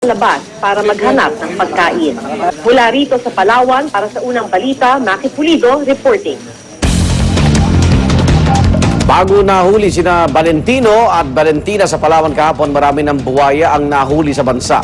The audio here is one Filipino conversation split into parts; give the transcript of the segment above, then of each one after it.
labas para maghanap ng pagkain. Mula rito sa Palawan, para sa unang balita, Maki Pulido reporting. Bago nahuli sina Valentino at Valentina sa Palawan kahapon, marami ng buwaya ang nahuli sa bansa.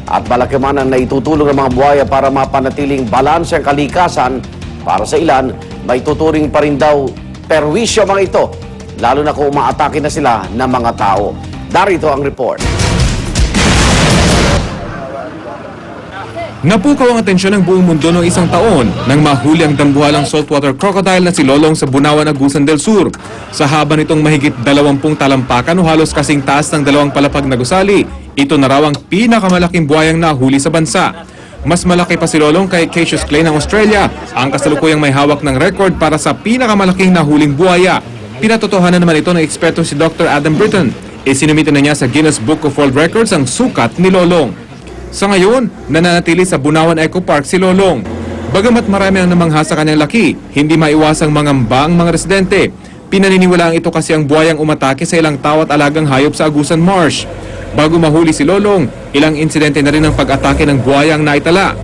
At malaki man ang naitutulong ng mga buwaya para mapanatiling balanse ang kalikasan. Para sa ilan, may tuturing pa rin daw perwisyo mga ito, lalo na kung umaatake na sila ng mga tao. Darito ang report. Napukaw ang atensyon ng buong mundo noong isang taon nang mahuli ang dambuhalang saltwater crocodile na si Lolong sa Bunawan, Agusan del Sur. Sa haba nitong mahigit 20 talampakan o halos kasing taas ng 2 palapag na gusali, ito na raw ang pinakamalaking buhayang nahuli sa bansa. Mas malaki pa si Lolong kay Cassius Clay ng Australia, ang kasalukuyang may hawak ng record para sa pinakamalaking nahuling buhaya. Pinatotohanan naman ito ng eksperto si Dr. Adam Britton. Isinumite na niya sa Guinness Book of World Records ang sukat ni Lolong. Sa ngayon, nananatili sa Bunawan Eco Park si Lolong. Bagamat marami ang namangha sa kanyang laki, hindi maiwasang mangamba ang mga residente. Pinaniniwalaan ito kasi ang buhayang umatake sa ilang tao at alagang hayop sa Agusan Marsh. Bago mahuli si Lolong, ilang insidente na rin ang pag-atake ng buhayang naitala.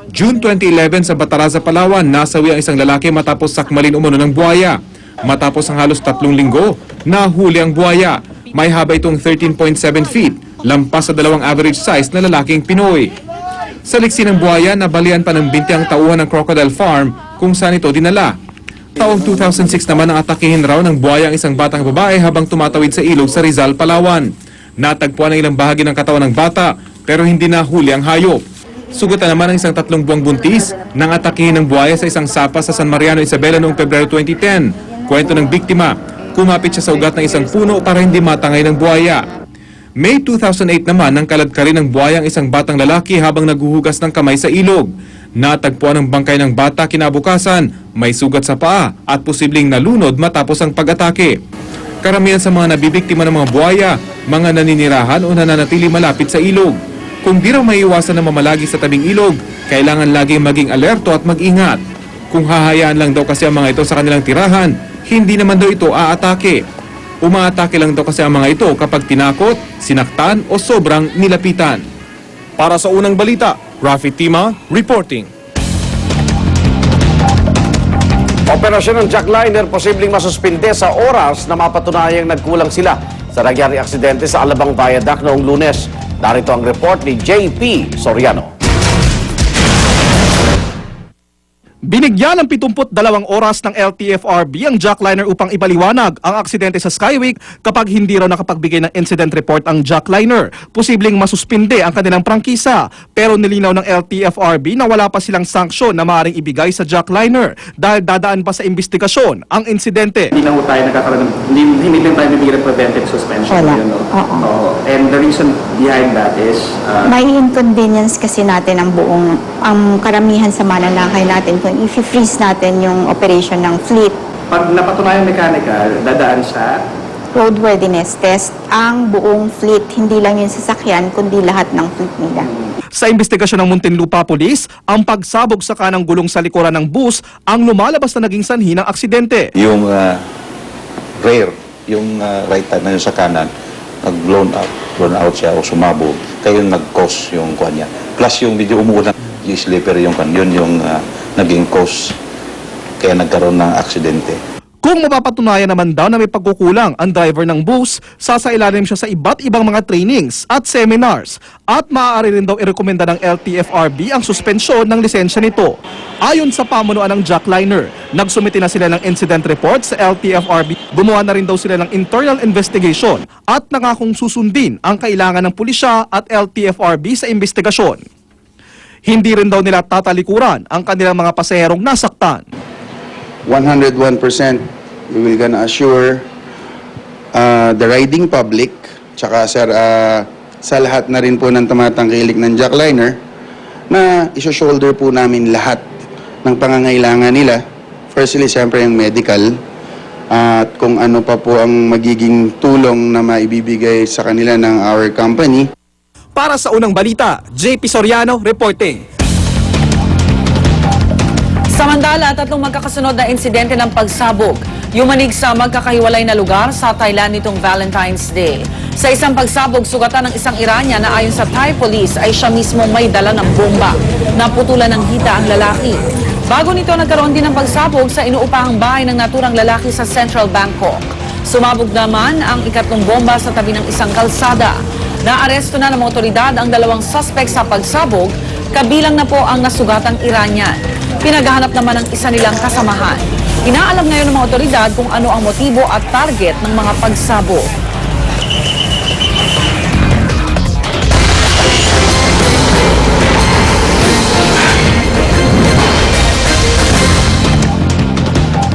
June 2011 sa Bataraza, Palawan, nasawi ang isang lalaki matapos sakmalin umano ng buhaya. Matapos ang halos 3 linggo, nahuli ang buhaya. May haba itong 13.7 feet, lampas sa 2 average size na lalaking Pinoy. Sa liksi ng buhaya, nabalian pa ng binti ang tauhan ng Crocodile Farm kung saan ito dinala. Taong 2006 naman ang atakihin raw ng buhaya ang isang batang babae habang tumatawid sa ilog sa Rizal, Palawan. Natagpuan ang ilang bahagi ng katawan ng bata pero hindi nahuli ang hayop. Sugatan naman ang isang 3 buwang buntis nang atakihin ng buhaya sa isang sapa sa San Mariano, Isabela noong Pebrero 2010. Kwento ng biktima, kumapit siya sa ugat ng isang puno para hindi matangay ng buhaya. May 2008 naman nang kaladkari ng buhaya ang isang batang lalaki habang naguhugas ng kamay sa ilog. Natagpuan ang bangkay ng bata kinabukasan, may sugat sa paa at posibleng nalunod matapos ang pag-atake. Karamihan sa mga nabibiktima ng mga buhaya, mga naninirahan o nananatili malapit sa ilog. Kung di raw maiiwasan na mamalagi sa tabing ilog, kailangan laging maging alerto at mag-ingat. Kung hahayaan lang daw kasi ang mga ito sa kanilang tirahan, hindi naman daw ito aatake. Umaatake lang daw kasi ang mga ito kapag tinakot, sinaktan o sobrang nilapitan. Para sa unang balita, Rafi Tima reporting. Operasyon ng jackliner posibleng masuspinde sa oras na mapatunayang nagkulang sila sa nangyaring aksidente sa Alabang Viaduct noong Lunes. Narito ang report ni JP Soriano. Binigyan ng 72 oras ng LTFRB ang jackliner upang ipaliwanag ang aksidente sa Skyweek kapag hindi raw nakapagbigay ng incident report ang jackliner. Posibleng masuspinde ang kanilang prangkisa. Pero nilinaw ng LTFRB na wala pa silang sanksyon na maaaring ibigay sa jackliner dahil dadaan pa sa investigasyon ang insidente. Hindi na tayo nagkakaroon ng, hindi din tayo nabigyan ng preventive suspension. Wala. Yun, no? Oo. And the reason behind that is, May inconvenience kasi natin ang karamihan sa mananakay natin kung i-freeze natin yung operation ng fleet. pag napatunayan mechanical, dadaan sa Roadworthiness test, ang buong fleet, hindi lang yung sasakyan, kundi lahat ng fleet nila. Sa investigasyon ng Muntinlupa Police, ang pagsabog sa kanang gulong sa likuran ng bus ang lumalabas na naging sanhi ng aksidente. Yung rear, yung right side na yun sa kanan, nag-blown out siya o sumabog, kaya yung nag-cause yung kuha niya. Plus yung medyo umuulan, yung slipper yung kuha, yun yung naging cause, kaya nagkaroon ng aksidente. Kung mapapatunayan naman daw na may pagkukulang ang driver ng bus, sasailalim siya sa iba't ibang mga trainings at seminars at maaari rin daw irekomenda ng LTFRB ang suspensyon ng lisensya nito. Ayon sa pamunuan ng jackliner, nagsumite na sila ng incident report sa LTFRB, gumawa na rin daw sila ng internal investigation at nangakong susundin ang kailangan ng pulisya at LTFRB sa investigasyon. Hindi rin daw nila tatalikuran ang kanilang mga pasaherong nasaktan. 101% we will gonna assure the riding public tsaka sir sa lahat na rin po ng tumatangkilik ng jackliner na iso-shoulder po namin lahat ng pangangailangan nila. Firstly, siyempre yung medical at kung ano pa po ang magiging tulong na maibibigay sa kanila ng our company. Para sa unang balita, JP Soriano reporting. Samantala, 3 magkakasunod na insidente ng pagsabog. Yumanig sa magkakahiwalay na lugar sa Thailand nitong Valentine's Day. Sa isang pagsabog, sugatan ng isang Iranian na ayon sa Thai police ay siya mismo may dala ng bomba. Naputulan ng hita ang lalaki. Bago nito, nagkaroon din ng pagsabog sa inuupahang bahay ng naturang lalaki sa Central Bangkok. Sumabog naman ang ikatlong bomba sa tabi ng isang kalsada. Naaresto na ng mga otoridad ang dalawang suspect sa pagsabog, kabilang na po ang nasugatang Iranian. Pinaghahanap naman ang isa nilang kasamahan. Inaalam ngayon ng mga otoridad kung ano ang motibo at target ng mga pagsabog.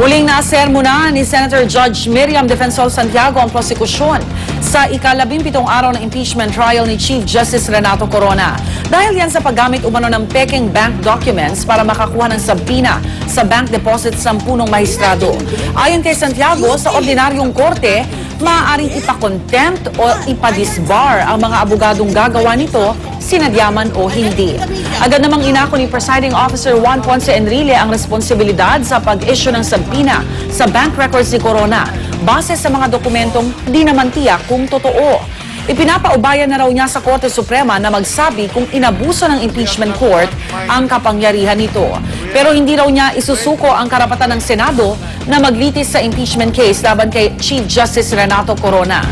Muling nasermonahan ni Senator Judge Miriam Defensor Santiago ang prosekusyon sa ika-17 araw ng impeachment trial ni Chief Justice Renato Corona. Dahil yan sa paggamit umano ng peking bank documents para makakuha ng sabina sa bank deposits ng punong mahistrado. Ayon kay Santiago, sa ordinaryong korte, maaaring ipakontempt o ipadisbar ang mga abogadong gagawa nito, sinadyaman o hindi. Agad namang inako ni Presiding Officer Juan Ponce Enrile ang responsibilidad sa pag-issue ng sabina sa bank records ni Corona base sa mga dokumentong di naman tiyak kung totoo. Ipinapaubaya na raw niya sa Korte Suprema na magsabi kung inabuso ng impeachment court ang kapangyarihan nito. Pero hindi raw niya isusuko ang karapatan ng Senado na maglitis sa impeachment case laban kay Chief Justice Renato Corona.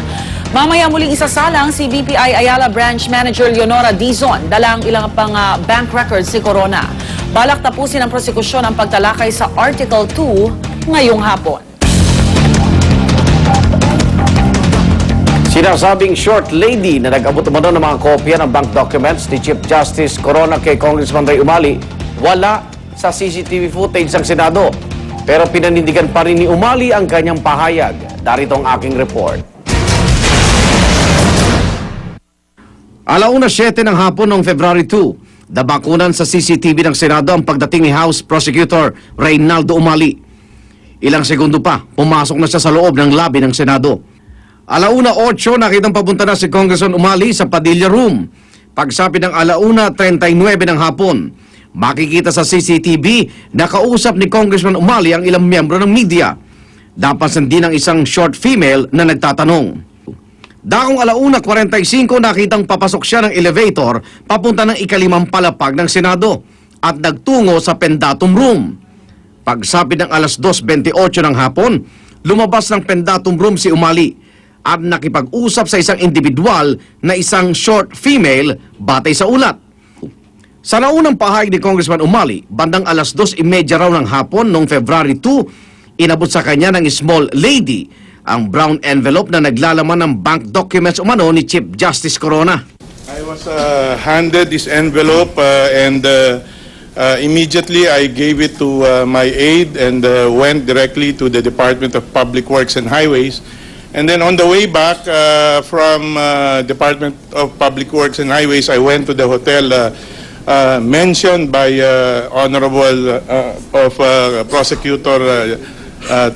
Mamaya muling isasalang si BPI Ayala Branch Manager Leonora Dizon, dala ang ilang pang bank records si Corona. Balak tapusin ang prosekusyon ang pagtalakay sa Article 2 ngayong hapon. Sinasabing short lady na nag-abot umano ng mga kopya ng bank documents ni Chief Justice Corona kay Congressman Ray Umali, wala sa CCTV footage ng Senado. Pero pinanindigan pa rin ni Umali ang kanyang pahayag. Darito ang aking report. Alauna 7 ng hapon noong February 2, nabakunan sa CCTV ng Senado ang pagdating ni House Prosecutor Reynaldo Umali. Ilang segundo pa, pumasok na siya sa loob ng lobby ng Senado. Alauna 8, nakitang papunta na si Congressman Umali sa Padilla Room. Pagsabi ng alauna 39 ng hapon, makikita sa CCTV na kausap ni Congressman Umali ang ilang miyembro ng media. Napansin din ng isang short female na nagtatanong. Dakong alauna 45, nakitang papasok siya ng elevator papunta ng ikalimang palapag ng Senado at nagtungo sa Pendatum Room. Pagsabi ng alas 2:28 ng hapon, lumabas ng Pendatum Room si Umali at nakipag-usap sa isang individual na isang short female batay sa ulat. Sa naunang pahayag ni Congressman Umali, bandang alas 2:30 raw ng hapon noong February 2, inabot sa kanya ng small lady ang brown envelope na naglalaman ng bank documents umano ni Chief Justice Corona. I was handed this envelope and immediately I gave it to my aide and went directly to the Department of Public Works and Highways. And then on the way back from Department of Public Works and Highways, I went to the hotel mentioned by Honorable Prosecutor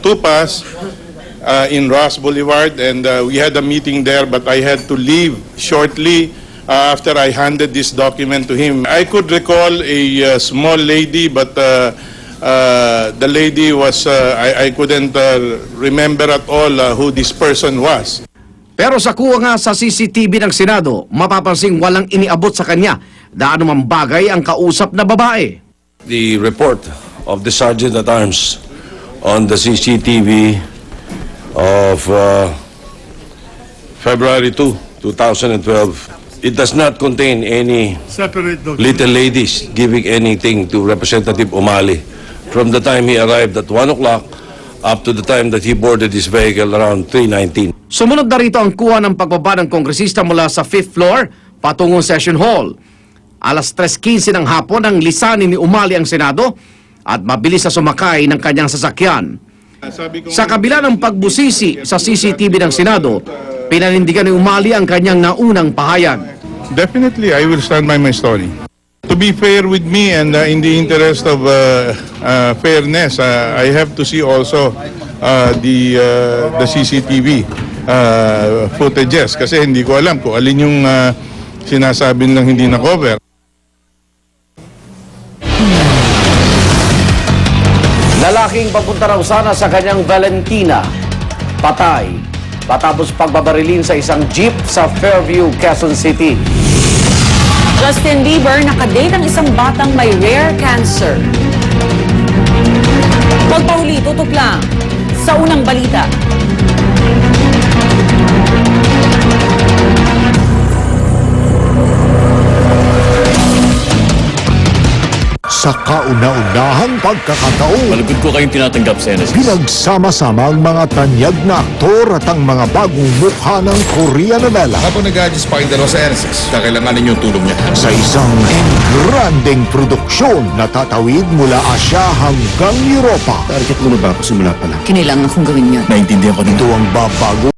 Tupas in Ross Boulevard, and we had a meeting there, but I had to leave shortly after I handed this document to him. I could recall a small lady, but the lady was, I couldn't remember at all who this person was. Pero sa kuha nga sa CCTV ng Senado, mapapansing walang iniabot sa kanya na anumang bagay ang kausap na babae. The report of the Sergeant at Arms on the CCTV of February 2, 2012, it does not contain any little ladies giving anything to Representative Umali from the time he arrived at 1 o'clock up to the time that he boarded his vehicle around 3:19. Sumunod na rito ang kuha ng pagbaba ng kongresista mula sa 5th floor patungong Session Hall. Alas 3:15 ng hapon ang lisanin ni Umali ang Senado at mabilis na sumakay ng kanyang sasakyan. Sa kabila ng pagbusisi sa CCTV ng Senado, pinanindigan ni Umali ang kanyang naunang pahayag. Definitely, I will stand by my story. To be fair with me and in the interest of fairness, I have to see also the CCTV footages kasi hindi ko alam kung alin yung sinasabi nilang hindi na-cover. Lalaking papunta raw sana sa kanyang Valentina, patay. patapos pagbabarilin sa isang jeep sa Fairview, Quezon City. Justin Bieber nakadate ang isang batang may rare cancer. Pagpahuli, tutok lang sa unang balita. Sa kauna-unahang pagkakataon, Malugod ko kayong tinatanggap, Senator. pinagsama-sama ang mga tanyag na aktor at ang mga bagong mukha ng Korean novela Habang nag-adjust pa kayong dalawa sa NSS, kakailanganin yung tulong niya. sa isang engrandeng produksyon na tatawid mula Asya hanggang Europa. Target mo na ba ako simula pa lang? Kinailangan kong gawin yan. Naintindihan ko Ito ang babago